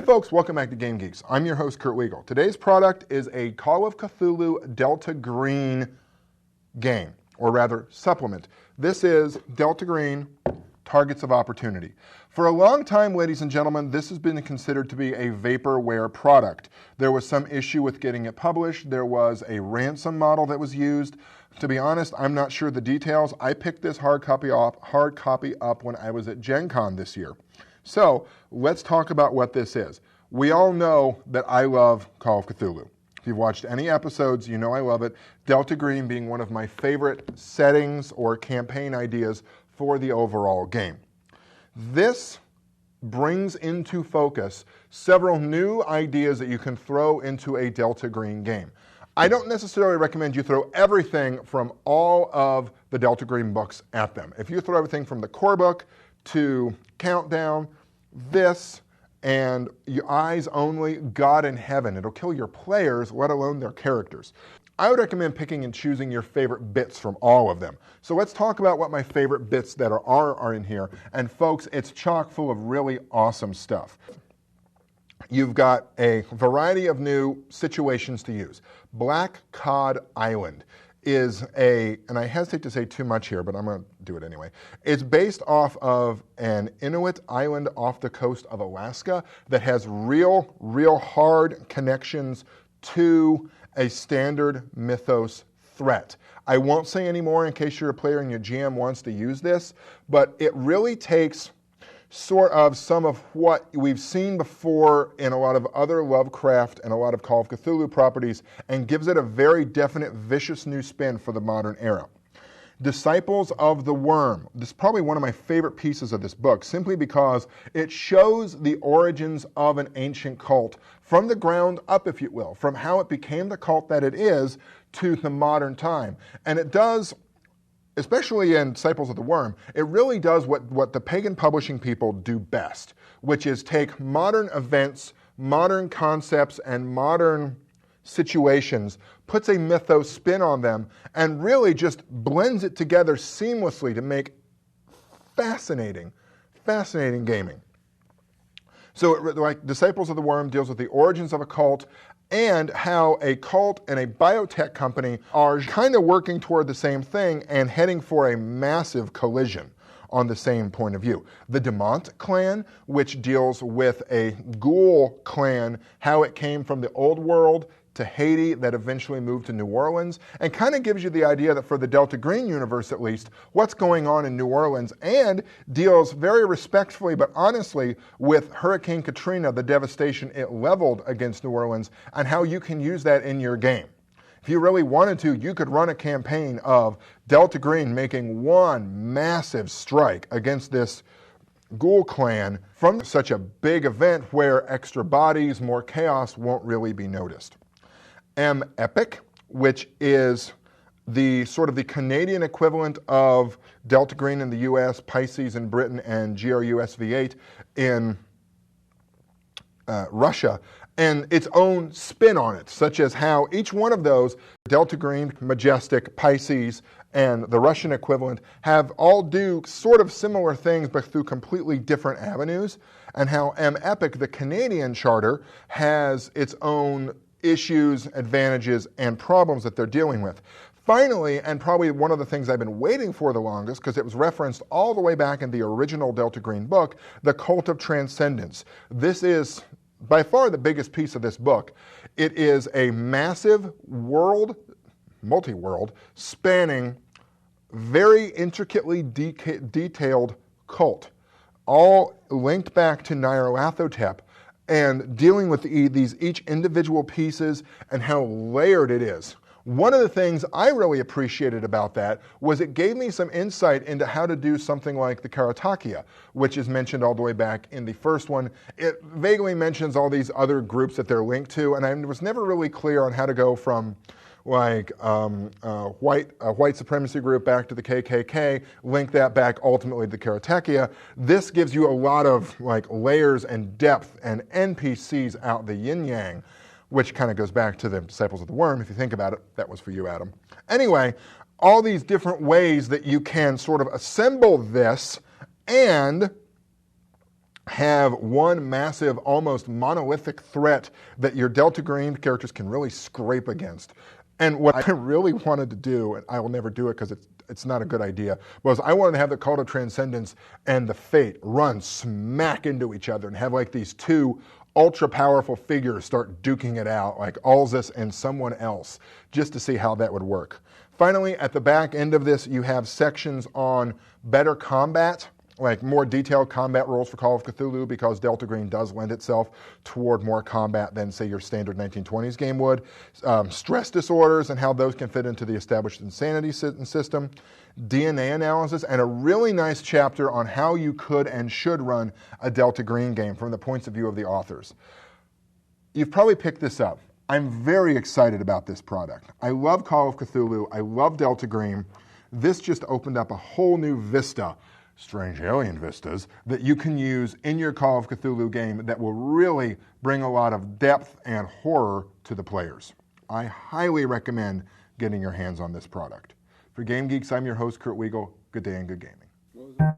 folks, welcome back to Game Geeks. I'm your host, Kurt Wiegel. Today's product is a Call of Cthulhu Delta Green game, or rather, supplement. This is Delta Green, Targets of Opportunity. For a long time, ladies and gentlemen, this has been considered to be a vaporware product. There was some issue with getting it published. There was a ransom model that was used. To be honest, I'm not sure the details. I picked this hard copy up when I was at Gen Con this year. So let's talk about what this is. We all know that I love Call of Cthulhu. If you've watched any episodes, you know I love it. Delta Green being one of my favorite settings or campaign ideas for the overall game. This brings into focus several new ideas that you can throw into a Delta Green game. I don't necessarily recommend you throw everything from all of the Delta Green books at them. If you throw everything from the core book to Countdown, this, and your eyes only, God in heaven, it'll kill your players, let alone their characters. I would recommend picking and choosing your favorite bits from all of them. So let's talk about what my favorite bits that are in here. And folks, it's chock full of really awesome stuff. You've got a variety of new situations to use. Black Cod Island is and I hesitate to say too much here, but I'm going to do it anyway. It's based off of an Inuit island off the coast of Alaska that has real hard connections to a standard mythos threat. I won't say any more in case you're a player and your GM wants to use this, but it really takes sort of some of what we've seen before in a lot of other Lovecraft and a lot of Call of Cthulhu properties and gives it a very definite, vicious new spin for the modern era. Disciples of the Worm. This is probably one of my favorite pieces of this book, simply because it shows the origins of an ancient cult from the ground up, if you will, from how it became the cult that it is to the modern time. And it does, especially in Disciples of the Worm, it really does what the Pagan publishing people do best, which is take modern events, modern concepts, and modern situations, puts a mythos spin on them, and really just blends it together seamlessly to make fascinating gaming. So like Disciples of the Worm deals with the origins of a cult and how a cult and a biotech company are kind of working toward the same thing and heading for a massive collision on the same point of view. The Demont clan, which deals with a ghoul clan, how it came from the old world to Haiti that eventually moved to New Orleans, and kind of gives you the idea that for the Delta Green universe at least, what's going on in New Orleans, and deals very respectfully but honestly with Hurricane Katrina, the devastation it leveled against New Orleans, and how you can use that in your game. If you really wanted to, you could run a campaign of Delta Green making one massive strike against this ghoul clan from such a big event where extra bodies, more chaos won't really be noticed. Epic, which is the sort of the Canadian equivalent of Delta Green in the US, Pisces in Britain, and GRUSV8 in Russia, and its own spin on it, such as how each one of those, Delta Green, Majestic, Pisces, and the Russian equivalent, have all do sort of similar things but through completely different avenues, and how Epic, the Canadian charter, has its own issues, advantages, and problems that they're dealing with. Finally, and probably one of the things I've been waiting for the longest, because it was referenced all the way back in the original Delta Green book, the Cult of Transcendence. This is by far the biggest piece of this book. It is a massive world, multi-world, spanning, very intricately detailed cult, all linked back to Nyarlathotep, and dealing with these each individual pieces and how layered it is. One of the things I really appreciated about that was it gave me some insight into how to do something like the Karatakia, which is mentioned all the way back in the first one. It vaguely mentions all these other groups that they're linked to, and I was never really clear on how to go from like a white supremacy group back to the KKK, link that back ultimately to the Karatakia. This gives you a lot of like layers and depth and NPCs out the yin-yang, which kind of goes back to the Disciples of the Worm. If you think about it, that was for you, Adam. Anyway, all these different ways that you can sort of assemble this and have one massive, almost monolithic threat that your Delta Green characters can really scrape against. And what I really wanted to do, and I will never do it because it's not a good idea, was I wanted to have the Call to Transcendence and the Fate run smack into each other and have like these two ultra powerful figures start duking it out, like Alzus and someone else, just to see how that would work. Finally, at the back end of this, you have sections on better combat, like more detailed combat rules for Call of Cthulhu, because Delta Green does lend itself toward more combat than, say, your standard 1920s game would. Stress disorders and how those can fit into the established insanity system. DNA analysis, and a really nice chapter on how you could and should run a Delta Green game from the points of view of the authors. You've probably picked this up. I'm very excited about this product. I love Call of Cthulhu. I love Delta Green. This just opened up a whole new vista, strange alien vistas, that you can use in your Call of Cthulhu game that will really bring a lot of depth and horror to the players. I highly recommend getting your hands on this product. For Game Geeks, I'm your host, Kurt Wiegel. Good day and good gaming.